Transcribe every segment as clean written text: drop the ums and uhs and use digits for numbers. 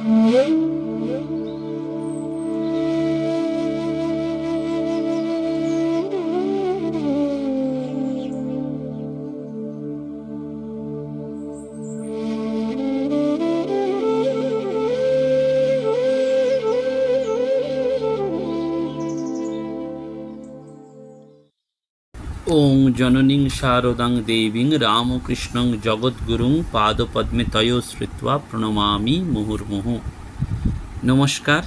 ওং জননীং শারদাং দেবীং রামকৃষ্ণং জগদ্গুরুং পাদপদ্মে তয় শ্রিত্বা প্রণমামি মুহুর্মুহু। নমস্কার।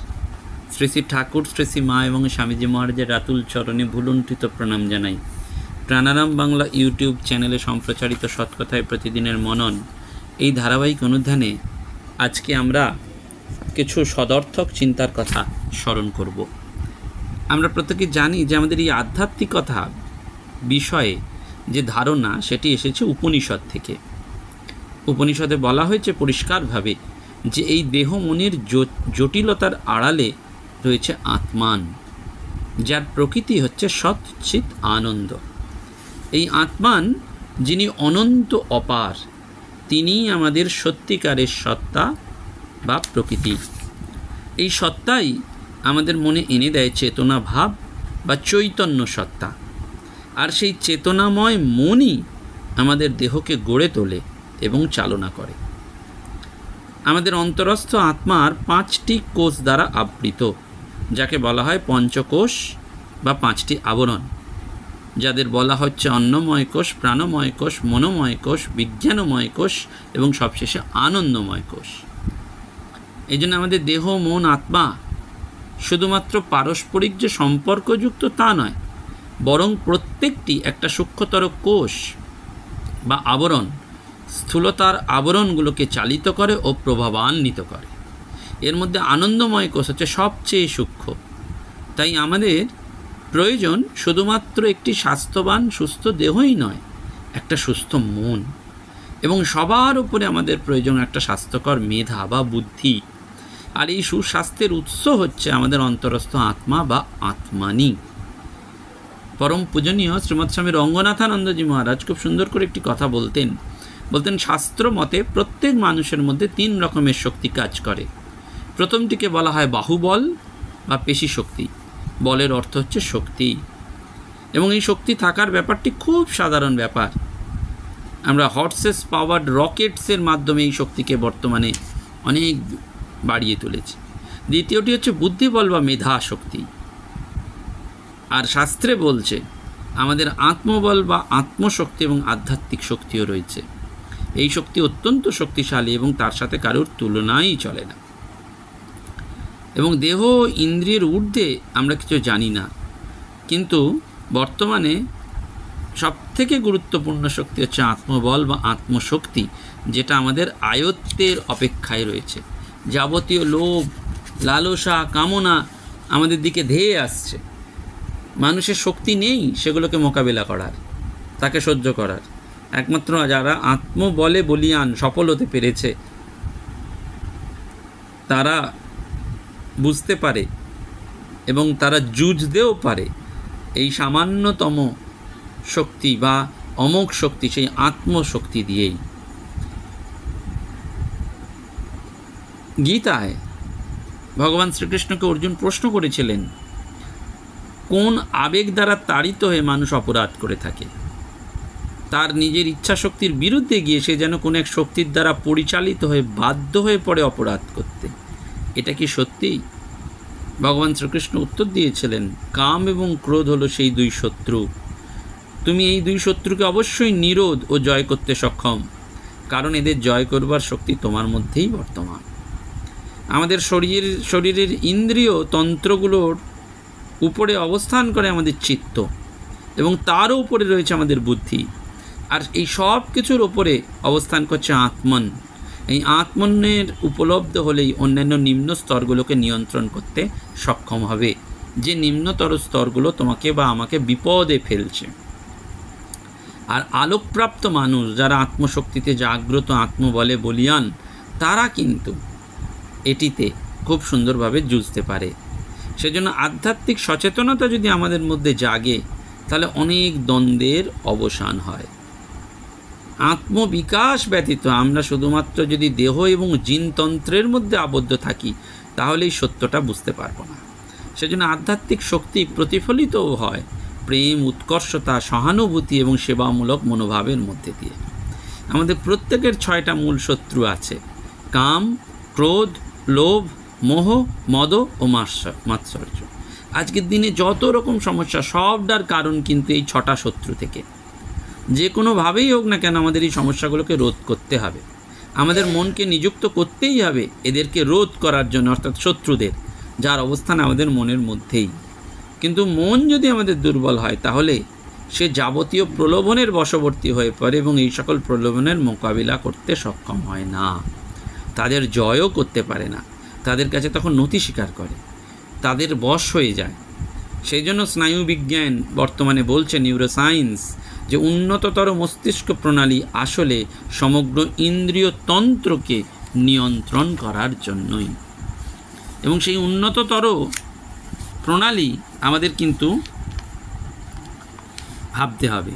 শ্রী শ্রী ঠাকুর, শ্রী শ্রী মা এবং স্বামীজি মহারাজের রাতুল চরণে ভুলুণ্ঠিত প্রণাম জানাই। প্রাণারাম বাংলা ইউটিউব চ্যানেলে সম্প্রচারিত সৎকথায় প্রতিদিনের মনন এই ধারাবাহিক অনুধ্যানে আজকে আমরা কিছু সদর্থক চিন্তার কথা স্মরণ করব। আমরা প্রত্যেকে জানি যে আমাদের এই আধ্যাত্মিকতা বিষয়ে যে ধারণা সেটি এসেছে উপনিষদ থেকে। উপনিষদে বলা হয়েছে পরিষ্কারভাবে যে এই দেহ মনের জটিলতার আড়ালে রয়েছে আত্মান, যার প্রকৃতি হচ্ছে সৎচিৎ আনন্দ। এই আত্মান যিনি অনন্ত অপার, তিনিই আমাদের সত্যিকারের সত্তা বা প্রকৃতি। এই সত্তাই আমাদের মনে এনে দেয় চেতনা ভাব বা চৈতন্য সত্তা, আর সেই চেতনাময় মনই আমাদের দেহকে গড়ে তোলে এবং চালনা করে। আমাদের অন্তরস্থ আত্মার 5টি কোষ দ্বারা আবৃত, যাকে বলা হয় পঞ্চকোষ বা 5টি আবরণ, যাদের বলা হচ্ছে অন্নময় কোষ, প্রাণময় কোষ, মনোময় কোষ, বিজ্ঞানময় কোষ এবং সবশেষে আনন্দময় কোষ। এই জন্য আমাদের দেহ, মন, আত্মা শুধুমাত্র পারস্পরিক যে সম্পর্কযুক্ত তা নয়, বরং প্রত্যেকটি একটা সূক্ষ্মতর কোষ বা আবরণ স্থূলতার আবরণগুলোকে চালিত করে ও প্রভাবান্বিত করে। এর মধ্যে আনন্দময় কোষ হচ্ছে সবচেয়ে সূক্ষ্ম। তাই আমাদের প্রয়োজন শুধুমাত্র একটি স্বাস্থ্যবান সুস্থ দেহই নয়, একটা সুস্থ মন, এবং সবার উপরে আমাদের প্রয়োজন একটা স্বাস্থ্যকর মেধা বা বুদ্ধি। আর এই সুস্বাস্থ্যের উৎস হচ্ছে আমাদের অন্তরস্থ আত্মা বা আত্মানি। পরম পূজনীয় শ্রীমৎ স্বামী রঙ্গনাথানন্দজি মহারাজ খুব সুন্দর করে একটি কথা বলতেন। শাস্ত্র মতে প্রত্যেক মানুষের মধ্যে 3 রকমের শক্তি কাজ করে। প্রথমটিকে বলা হয় বাহুবল বা পেশি শক্তি। বলের অর্থ হচ্ছে শক্তি, এবং এই শক্তি থাকার ব্যাপারটি খুব সাধারণ ব্যাপার। আমরা হর্সেস পাওয়ার্ড রকেটসের মাধ্যমে এই শক্তিকে বর্তমানে অনেক বাড়িয়ে তুলেছি। দ্বিতীয়টি হচ্ছে বুদ্ধিবল বা মেধা শক্তি। আর শাস্ত্রে বলছে আমাদের আত্মবল বা আত্মশক্তি এবং আধ্যাত্মিক শক্তিও রয়েছে। এই শক্তি অত্যন্ত শক্তিশালী এবং তার সাথে কারোর তুলনাই চলে না। এবং দেহ ইন্দ্রিয়ের ঊর্ধ্বে আমরা কিছু জানি না, কিন্তু বর্তমানে সবথেকে গুরুত্বপূর্ণ শক্তি হচ্ছে আত্মবল বা আত্মশক্তি, যেটা আমাদের আয়ত্তের অপেক্ষায় রয়েছে। যাবতীয় লোভ, লালসা, কামনা আমাদের দিকে ধেয়ে আসছে। মানুষের শক্তি নেই সেগুলোকে মোকাবিলা করার, তাকে সহ্য করার। একমাত্র যারা আত্মবলে বলীয়ান সফল হতে পেরেছে তারা বুঝতে পারে এবং তারা যুঝতেও পারে এই সামান্যতম শক্তি বা অমোঘ শক্তি, সেই আত্মশক্তি দিয়েই। গীতায় ভগবান শ্রীকৃষ্ণকে অর্জুন প্রশ্ন করেছিলেন, কোন আবেগ দ্বারা তাড়িত হয়ে মানুষ অপরাধ করে থাকে? তার নিজের ইচ্ছা শক্তির বিরুদ্ধে গিয়ে সে যেন কোনো এক শক্তির দ্বারা পরিচালিত হয়ে বাধ্য হয়ে পড়ে অপরাধ করতে। এটা কি সত্যি? ভগবান শ্রীকৃষ্ণ উত্তর দিয়েছিলেন, কাম এবং ক্রোধ হলো সেই 2 শত্রু। তুমি এই 2 শত্রুকে অবশ্যই নিরোধ ও জয় করতে সক্ষম, কারণ এদের জয় করবার শক্তি তোমার মধ্যেই বর্তমান। আমাদের শরীরের ইন্দ্রিয় তন্ত্রগুলোর উপরে অবস্থান করে আমাদের চিত্ত, এবং তারও উপরে রয়েছে আমাদের বুদ্ধি। আর এই সব কিছুর ওপরে অবস্থান করছে আত্মন। এই আত্মনের উপলব্ধ হলেই অন্যান্য নিম্ন স্তরগুলোকে নিয়ন্ত্রণ করতে সক্ষম হবে, যে নিম্নতর স্তরগুলো তোমাকে বা আমাকে বিপদে ফেলছে। আর আলোকপ্রাপ্ত মানুষ যারা আত্মশক্তিতে জাগ্রত, আত্মবলে বলীয়ান, তারা কিন্তু এটিতে খুব সুন্দরভাবে যুঝতে পারে। সেজন্য আধ্যাত্মিক সচেতনতা যদি আমাদের মধ্যে জাগে, তাহলে অনেক দ্বন্দ্বের অবসান হয়। আত্মবিকাশ ব্যতীত আমরা শুধুমাত্র যদি দেহ এবং জিনতন্ত্রের মধ্যে আবদ্ধ থাকি তাহলে এই সত্যটা বুঝতে পারবো না। সেজন্য আধ্যাত্মিক শক্তি প্রতিফলিতও হয় প্রেম, উৎকর্ষতা, সহানুভূতি এবং সেবামূলক মনোভাবের মধ্যে দিয়ে। আমাদের প্রত্যেকের 6টা মূল শত্রু আছে: কাম, ক্রোধ, লোভ, মোহ, মদ ও মাৎসর্য। আজকের দিনে যত রকম সমস্যা সবটার কারণ কিন্তু এই 6টা শত্রু থেকে। যে কোনোভাবেই হোক না কেন আমাদের এই সমস্যাগুলোকে রোধ করতে হবে। আমাদের মনকে নিযুক্ত করতেই হবে এদেরকে রোধ করার জন্য, অর্থাৎ শত্রুদের, যার অবস্থান আমাদের মনের মধ্যেই। কিন্তু মন যদি আমাদের দুর্বল হয় তাহলে সে যাবতীয় প্রলোভনের বশবর্তী হয়ে পড়ে এবং এই সকল প্রলোভনের মোকাবিলা করতে সক্ষম হয় না, তাদের জয়ও করতে পারে না, তাদের কাছে তখন নতি স্বীকার করে, তাদের বশ হয়ে যায়। সেই জন্য স্নায়ুবিজ্ঞান বর্তমানে বলছে, নিউরোসায়েন্স, যে উন্নততর মস্তিষ্ক প্রণালী আসলে সমগ্র ইন্দ্রিয় তন্ত্রকে নিয়ন্ত্রণ করার জন্যই। এবং সেই উন্নততর প্রণালী আমাদের কিন্তু ভাবতে হবে।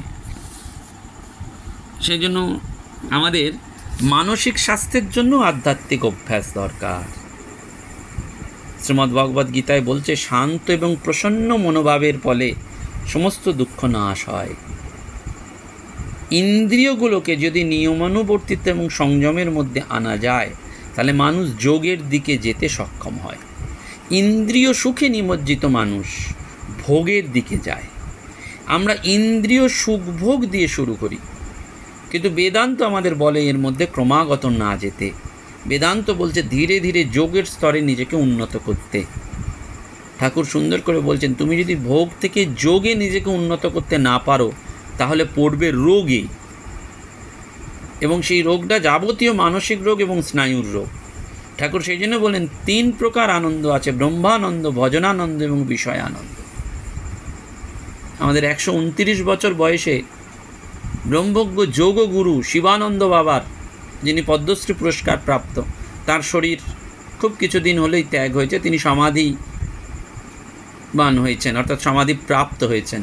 সেই জন্য আমাদের মানসিক স্বাস্থ্যের জন্য আধ্যাত্মিক অভ্যাস দরকার। শ্রীমদ্ ভগবদ্ গীতায় বলছে, শান্ত এবং প্রসন্ন মনোভাবের ফলে সমস্ত দুঃখ নাশ হয়। ইন্দ্রিয়গুলোকে যদি নিয়মানুবর্তিত এবং সংযমের মধ্যে আনা যায় তাহলে মানুষ যোগের দিকে যেতে সক্ষম হয়। ইন্দ্রিয় সুখে নিমজ্জিত মানুষ ভোগের দিকে যায়। আমরা ইন্দ্রিয় সুখভোগ দিয়ে শুরু করি, কিন্তু বেদান্ত আমাদের বলে এর মধ্যে ক্রমাগত না যেতে। বেদান্ত বলছে ধীরে ধীরে যোগের স্তরে নিজেকে উন্নত করতে। ঠাকুর সুন্দর করে বলছেন, তুমি যদি ভোগ থেকে যোগে নিজেকে উন্নত করতে না পারো তাহলে পড়বে রোগে, এবং সেই রোগটা যাবতীয় মানসিক রোগ এবং স্নায়ুর রোগ। ঠাকুর সেই জন্য বলেন 3 প্রকার আনন্দ আছে: ব্রহ্মানন্দ, ভজনানন্দ এবং বিষয় আনন্দ। আমাদের 129 বছর বয়সে ব্রহ্মজ্ঞ যোগগুরু শিবানন্দ বাবার, যিনি পদ্মশ্রী পুরস্কার প্রাপ্ত, তার শরীর খুব কিছুদিন হলেই ত্যাগ হয়েছে। তিনি সমাধিবান হয়েছেন, অর্থাৎ সমাধি প্রাপ্ত হয়েছেন।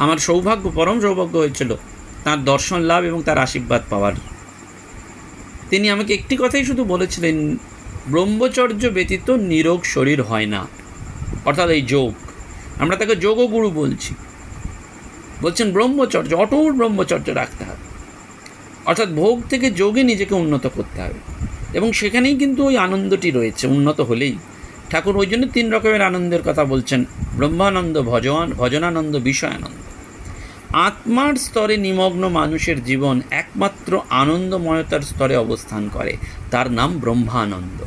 আমার সৌভাগ্য, পরম সৌভাগ্য হয়েছিল তার দর্শন লাভ এবং তার আশীর্বাদ পাওয়ার। তিনি আমাকে একটি কথাই শুধু বলেছিলেন, ব্রহ্মচর্য ব্যতীত নিরোগ শরীর হয় না, অর্থাৎ এই যোগ। আমরা তাকে যোগগুরু বলছি। বলছেন ব্রহ্মচর্য, অটুট ব্রহ্মচর্য রাখতে হবে, অর্থাৎ ভোগ থেকে যোগে নিজেকে উন্নত করতে হবে। এবং সেখানেই কিন্তু ওই আনন্দটি রয়েছে, উন্নত হলেই। ঠাকুর ওই জন্য 3 রকমের আনন্দের কথা বলছেন: ব্রহ্মানন্দ, ভজনানন্দ, বিষয়ানন্দ। আত্মার স্তরে নিমগ্ন মানুষের জীবন একমাত্র আনন্দময়তার স্তরে অবস্থান করে, তার নাম ব্রহ্মানন্দ,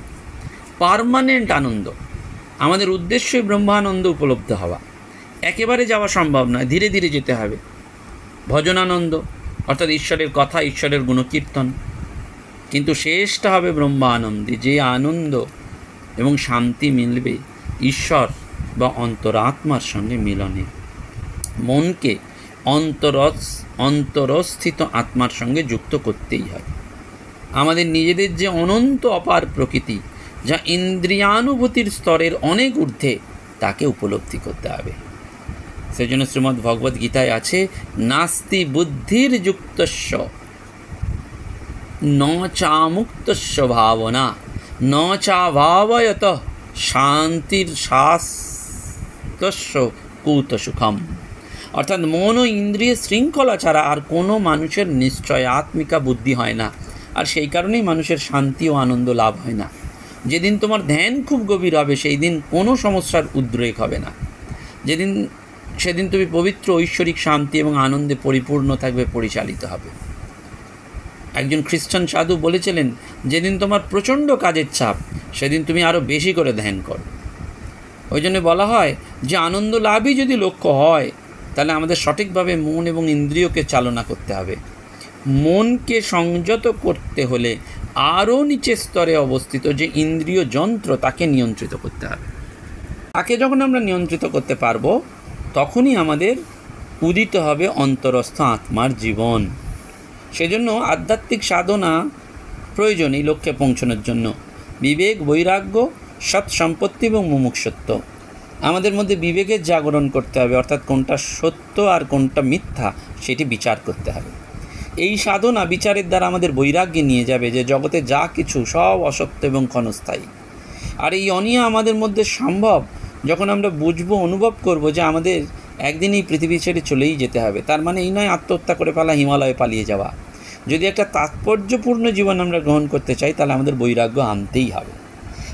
পার্মানেন্ট আনন্দ। আমাদের উদ্দেশ্যই ব্রহ্মানন্দ উপলব্ধ হওয়া। একেবারে যাওয়া সম্ভব নয়, ধীরে ধীরে যেতে হবে। ভজনানন্দ অর্থাৎ ঈশ্বরের কথা, ঈশ্বরের গুণকীর্তন, কিন্তু শেষটা হবে ব্রহ্মানন্দে, যে আনন্দ এবং শান্তি মিলবে ঈশ্বর বা অন্তরাত্মার সঙ্গে মিলনে। মনকে অন্তরস্থিত আত্মার সঙ্গে যুক্ত করতেই হয়। আমাদের নিজেদের যে অনন্ত অপার প্রকৃতি, যা ইন্দ্রিয়ানুভূতির স্তরের অনেক ঊর্ধ্বে, তাকে উপলব্ধি করতে হবে। সেজন্য শ্রীমদ্ ভগবদ্ গীতায় আছে, নাস্তি বুদ্ধির যুক্তস্য ন চামুক্তস্য ভাবনা ন চাভাবয়ত শান্তির শাস্তস্য কূত সুখম। অর্থাৎ মন ও ইন্দ্রিয় শৃঙ্খলা ছাড়া আর কোনো মানুষের নিশ্চয় আত্মিকা বুদ্ধি হয় না, আর সেই কারণেই মানুষের শান্তি ও আনন্দ লাভ হয় না। যেদিন তোমার ধ্যান খুব গভীর হবে সেই দিন কোনো সমস্যার উদ্রেক হবে না। সেদিন তুমি পবিত্র ঐশ্বরিক শান্তি এবং আনন্দে পরিপূর্ণ থাকবে, পরিচালিত হবে। একজন খ্রিস্টান সাধু বলেছিলেন, যেদিন তোমার প্রচণ্ড কাজের চাপ সেদিন তুমি আরও বেশি করে ধ্যান করো। ওই জন্য বলা হয় যে আনন্দ লাভই যদি লক্ষ্য হয় তাহলে আমাদের সঠিকভাবে মন এবং ইন্দ্রিয়কে চালনা করতে হবে। মনকে সংযত করতে হলে আরও নিচের স্তরে অবস্থিত যে ইন্দ্রিয় যন্ত্র, তাকে নিয়ন্ত্রিত করতে হবে। তাকে যখন আমরা নিয়ন্ত্রিত করতে পারবো তখনই আমাদের উদিত হবে অন্তরস্থ আত্মার জীবন। সেজন্য আধ্যাত্মিক সাধনা প্রয়োজন এই লক্ষ্যে পৌঁছানোর জন্য। বিবেক, বৈরাগ্য, সৎ সম্পত্তি এবং মুমুক্ষুত্ব। আমাদের মধ্যে বিবেকের জাগরণ করতে হবে, অর্থাৎ কোনটা সত্য আর কোনটা মিথ্যা সেটি বিচার করতে হবে। এই সাধনা বিচারের দ্বারা আমাদের বৈরাগ্যে নিয়ে যাবে যে জগতে যা কিছু সব অসত্য এবং ক্ষণস্থায়ী। আর এই অনিয়া আমাদের মধ্যে সম্ভব যখন আমরা বুঝবো, অনুভব করব যে আমাদের একদিন এই পৃথিবী ছেড়ে চলেই যেতে হবে। তার মানে এই নয় আত্মহত্যা করে ফেলা, হিমালয়ে পালিয়ে যাওয়া। যদি একটা তাৎপর্যপূর্ণ জীবন আমরা গ্রহণ করতে চাই তাহলে আমাদের বৈরাগ্য আনতেই হবে।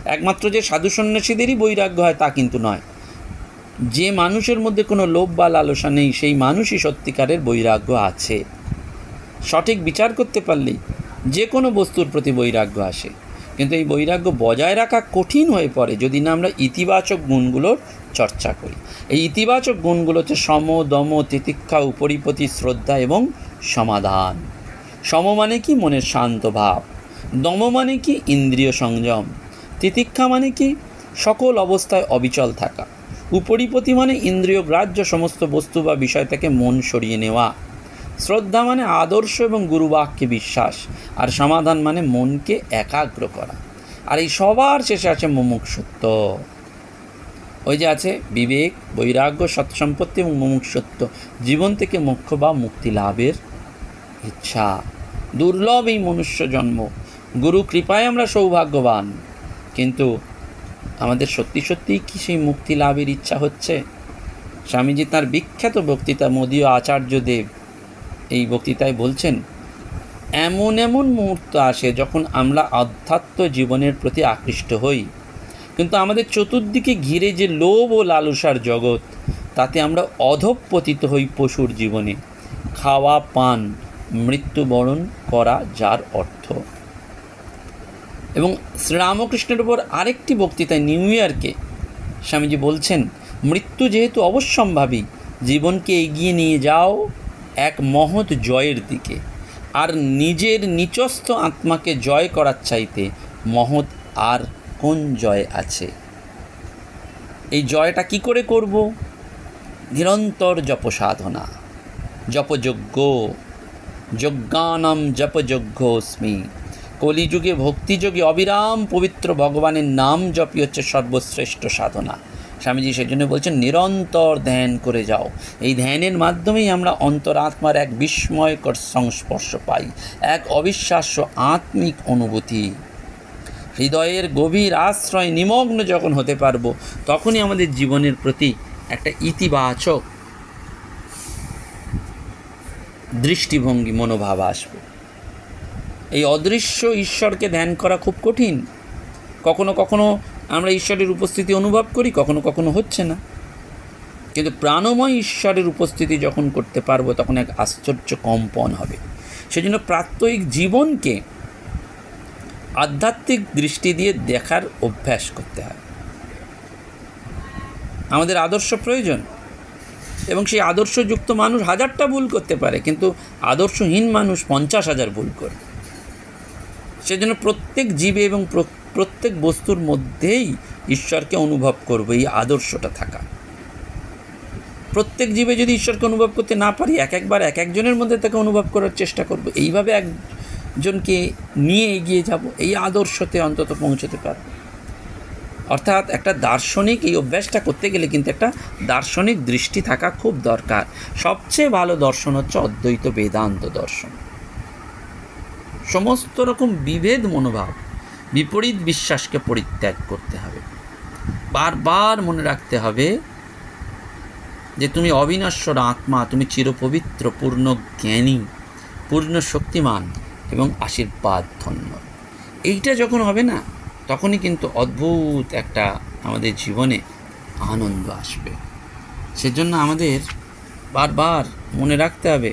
একমাত্র যে সাধু সন্ন্যাসীদেরই বৈরাগ্য হয় তা কিন্তু নয়। যে মানুষের মধ্যে কোনো লোভ বা লালসা নেই সেই মানুষই সত্যিকারের বৈরাগ্য আছে। সঠিক বিচার করতে পারলেই যে কোনো বস্তুর প্রতি বৈরাগ্য আসে। কিন্তু এই বৈরাগ্য বজায় রাখা কঠিন হয়ে পড়ে যদি না আমরা ইতিবাচক গুণগুলোর চর্চা করি। এই ইতিবাচক গুণগুলো হচ্ছে সম, দম, তিতিক্ষা, উপরিপতি, শ্রদ্ধা এবং সমাধান। সম মানে কি? মনের শান্ত ভাব। দম মানে কি? ইন্দ্রিয় সংযম। তিতিক্ষা মানে কি? সকল অবস্থায় অবিচল থাকা। উপরিপতি মানে ইন্দ্রিয় গ্রাহ্য সমস্ত বস্তু বা বিষয় থেকে মন সরিয়ে নেওয়া। শ্রদ্ধা মানে আদর্শ এবং গুরুবাক্যে বিশ্বাস। আর সমাধান মানে মনকে একাগ্র করা। আর এই সবার শেষে আছে মুমুক্ষুত্ব। ওই যে আছে বিবেক, বৈরাগ্য, সৎসম্পত্তি এবং মুমুক্ষুত্ব, জীবন থেকে মোক্ষ বা মুক্তি লাভের ইচ্ছা। দুর্লভ এই মনুষ্য জন্ম, গুরু কৃপায় আমরা সৌভাগ্যবান। কিন্তু আমাদের সত্যি সত্যিই কি সেই মুক্তি লাভের ইচ্ছা হচ্ছে? স্বামীজি তাঁর বিখ্যাত বক্তৃতা মদীয় আচার্যদেব এই বক্তৃতায় বলছেন, এমন এমন মুহূর্ত আসে যখন আমরা আধ্যাত্ম জীবনের প্রতি আকৃষ্ট হই, কিন্তু আমাদের চতুর্দিকে ঘিরে যে লোভ ও লালসার জগৎ, তাতে আমরা অধঃপতিত হই পশুর জীবনে। খাওয়া, পান, মৃত্যুবরণ করা যার অর্থ। এবং শ্রীরামকৃষ্ণের উপর আরেকটি বক্তৃতায় নিউ ইয়র্কে স্বামীজি বলছেন, মৃত্যু যেহেতু অবশ্যম্ভাবী, জীবনকে এগিয়ে নিয়ে যাও এক মহৎ জয়ের দিকে। আর নিজের নিচস্থ আত্মাকে জয় করার চাইতে মহৎ আর কোন জয় আছে? এই জয়টা কি করে করব? নিরন্তর জপ সাধনা, জপযজ্ঞ, যজ্ঞানাম জপযজ্ঞস্মি। কলিযুগে ভক্তিযোগে অবিরাম পবিত্র ভগবানের নাম জপই হচ্ছে সর্বশ্রেষ্ঠ সাধনা। স্বামীজি সেজন্য বলছেন নিরন্তর ধ্যান করে যাও। এই ধ্যানের মাধ্যমেই আমরা অন্তরাত্মার এক বিস্ময়কর সংস্পর্শ পাই, এক অবিশ্বাস্য আত্মিক অনুভূতি। হৃদয়ের গভীর আশ্রয় নিমগ্ন যখন হতে পারবো, তখনই আমাদের জীবনের প্রতি একটা ইতিবাচক দৃষ্টিভঙ্গি, মনোভাব আসবে। এই অদৃশ্য ঈশ্বরকে ধ্যান করা খুব কঠিন। কখনো কখনো আমরা ঈশ্বরের উপস্থিতি অনুভব করি, কখনো কখনো হচ্ছে না। কিন্তু প্রাণময় ঈশ্বরের উপস্থিতি যখন করতে পারবো তখন এক আশ্চর্য কম্পন হবে। সেজন্য প্রাত্যহিক জীবনকে আধ্যাত্মিক দৃষ্টি দিয়ে দেখার অভ্যাস করতে হয়। আমাদের আদর্শ প্রয়োজন, এবং সেই আদর্শযুক্ত মানুষ হাজারটা ভুল করতে পারে, কিন্তু আদর্শহীন মানুষ 50,000 ভুল করে। সেজন্য প্রত্যেক জীবে এবং প্রত্যেক বস্তুর মধ্যেই ঈশ্বরকে অনুভব করবো, এই আদর্শটা থাকা। প্রত্যেক জীবে যদি ঈশ্বরকে অনুভব করতে না পারি, একবার এক একজনের মধ্যে তাকে অনুভব করার চেষ্টা করব। এইভাবে একজনকে নিয়ে এগিয়ে যাব, এই আদর্শতে অন্তত পৌঁছতে পারব। অর্থাৎ একটা দার্শনিক এই অভ্যাসটা করতে গেলে কিন্তু একটা দার্শনিক দৃষ্টি থাকা খুব দরকার। সবচেয়ে ভালো দর্শন হচ্ছে অদ্বৈত বেদান্ত দর্শন। সমস্ত রকম বিভেদ মনোভাব, বিপরীত বিশ্বাসকে পরিত্যাগ করতে হবে। বারবার মনে রাখতে হবে যে তুমি অবিনশ্বর আত্মা, তুমি চিরপবিত্র, পূর্ণ জ্ঞানী, পূর্ণ শক্তিমান এবং আশীর্বাদ ধন্য। এইটা যখন হবে না, তখনই কিন্তু অদ্ভুত একটা আমাদের জীবনে আনন্দ আসবে। সেজন্য আমাদের বারবার মনে রাখতে হবে,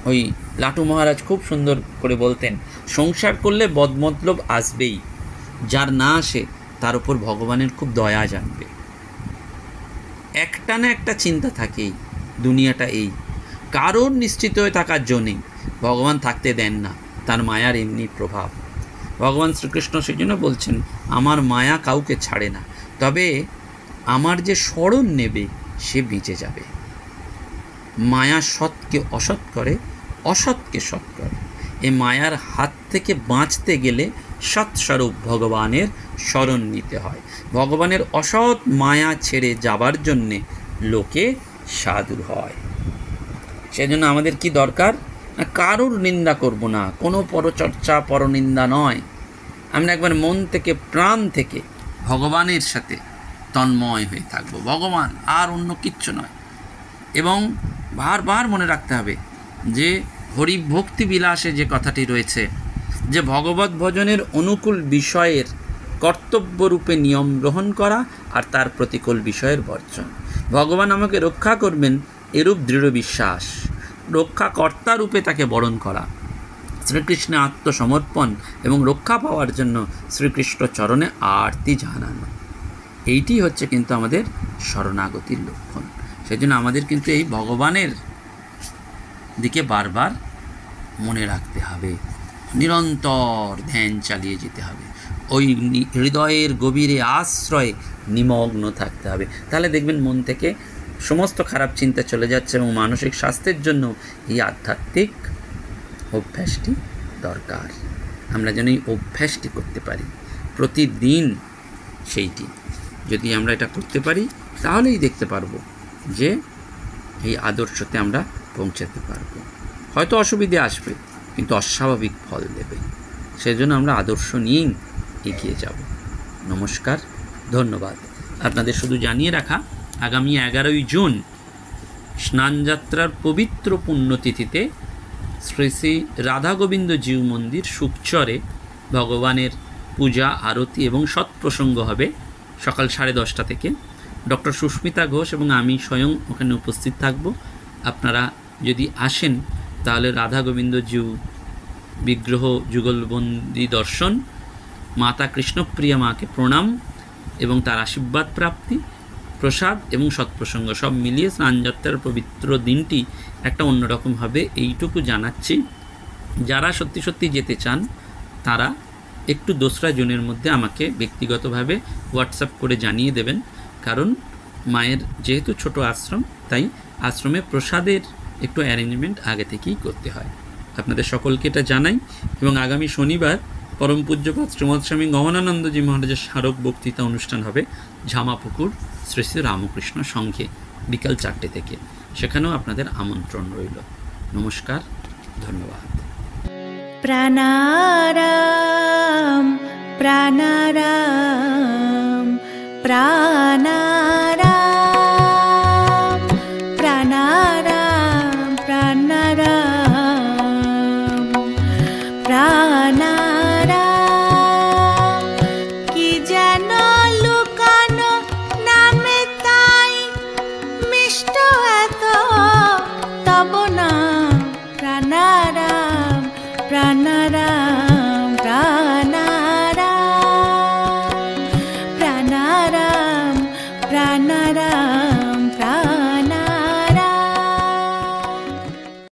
ওই লাটু মহারাজ খুব সুন্দর করে বলতেন, সংসার করলে বদমতলব আসবেই, যার না আসে তার উপর ভগবানের খুব দয়া জানবে। একটা না একটা চিন্তা থাকেই, দুনিয়াটা এই, কারোর নিশ্চিত হয়ে থাকার জন্যেই ভগবান থাকতে দেন না, তার মায়ার এমনি প্রভাব। ভগবান শ্রীকৃষ্ণ সেই জন্য বলছেন, আমার মায়া কাউকে ছাড়ে না, তবে আমার যে স্মরণ নেবে সে বেঁচে যাবে। মায়া সৎকে অসৎ করে, অসৎকে সৎ করে। এ মায়ার হাত থেকে বাঁচতে গেলে সৎস্বরূপ ভগবানের শরণ নিতে হয়। ভগবানের অসৎ মায়া ছেড়ে যাবার জন্যে লোকে সাধু হয়। সেজন্য আমাদের কি দরকার? কারুর নিন্দা করব না, কোনো পরচর্চা পরনিন্দা নয়। আমরা একবার মন থেকে প্রাণ থেকে ভগবানের সাথে তন্ময় হয়ে থাকব, ভগবান আর অন্য কিচ্ছু নয়। এবং বারবার মনে রাখতে হবে যে হরিভক্তি বিলাসে যে কথাটি রয়েছে, যে ভগবত ভজনের অনুকূল বিষয়ের কর্তব্যরূপে নিয়ম গ্রহণ করা আর তার প্রতিকূল বিষয়ের বর্জন। ভগবান আমাকে রক্ষা করবেন এরূপ দৃঢ় বিশ্বাস, রক্ষাকর্তা রূপে তাকে বরণ করা, শ্রীকৃষ্ণে আত্মসমর্পণ এবং রক্ষা পাওয়ার জন্য শ্রীকৃষ্ণ চরণে আরতি জানানো, এইটি হচ্ছে কিন্তু আমাদের শরণাগতির লক্ষণ। সেই জন্য আমাদের কিন্তু এই ভগবানের দিকে বারবার মনে রাখতে হবে, নিরন্তর ধ্যান চালিয়ে যেতে হবে, ওই হৃদয়ের গভীরে আশ্রয়ে নিমগ্ন থাকতে হবে। তাহলে দেখবেন মন থেকে সমস্ত খারাপ চিন্তা চলে যাচ্ছে এবং মানসিক স্বাস্থ্যের জন্য এই আধ্যাত্মিক অভ্যাসটি দরকার। আমরা যেন এই অভ্যাসটি করতে পারি প্রতিদিন। সেইটি যদি আমরা এটা করতে পারি তাহলেই দেখতে পারবো যে এই আদর্শতে আমরা পৌঁছাতে পারবো। হয়তো অসুবিধে আসবে, কিন্তু অস্বাভাবিক ফল দেবে। সেই জন্য আমরা আদর্শ নিয়েই এগিয়ে যাব। নমস্কার, ধন্যবাদ। আপনাদের শুধু জানিয়ে রাখা, আগামী 11ই জুন স্নানযাত্রার পবিত্র পুণ্যতিথিতে শ্রী শ্রী রাধা গোবিন্দ জিউ মন্দির সুকচরে ভগবানের পূজা, আরতি এবং সৎপ্রসঙ্গ হবে সকাল 10:30 থেকে। ডক্টর সুস্মিতা ঘোষ এবং আমি স্বয়ং ওখানে উপস্থিত থাকব। আপনারা যদি আসেন তাহলে রাধা গোবিন্দ জিউ বিগ্রহ যুগলবন্দি দর্শন, মাতা কৃষ্ণপ্রিয়া মাকে প্রণাম এবং তার আশীর্বাদ প্রাপ্তি, প্রসাদ এবং সৎপ্রসঙ্গ সব মিলিয়ে স্নানযাত্রার পবিত্র দিনটি একটা অন্যরকম হবে, এইটুকু জানাচ্ছি। যারা সত্যি সত্যি যেতে চান তারা একটু 2রা জুনের মধ্যে আমাকে ব্যক্তিগতভাবে হোয়াটসঅ্যাপ করে জানিয়ে দেবেন। কারণ মায়ের যেহেতু ছোট আশ্রম, তাই আশ্রমে প্রসাদের একটু অ্যারেঞ্জমেন্ট আগে থেকেই করতে হয়। আপনাদের সকলকে এটা জানাই। এবং আগামী শনিবার পরম পূজ্যপাদ শ্রীমৎ স্বামী গমনানন্দজি মহারাজের স্মারক বক্তৃতা অনুষ্ঠান হবে ঝামাপুকুর শ্রী শ্রী রামকৃষ্ণ সংঘে বিকাল 4টে থেকে। সেখানেও আপনাদের আমন্ত্রণ রইল। নমস্কার, ধন্যবাদ। প্রাণারা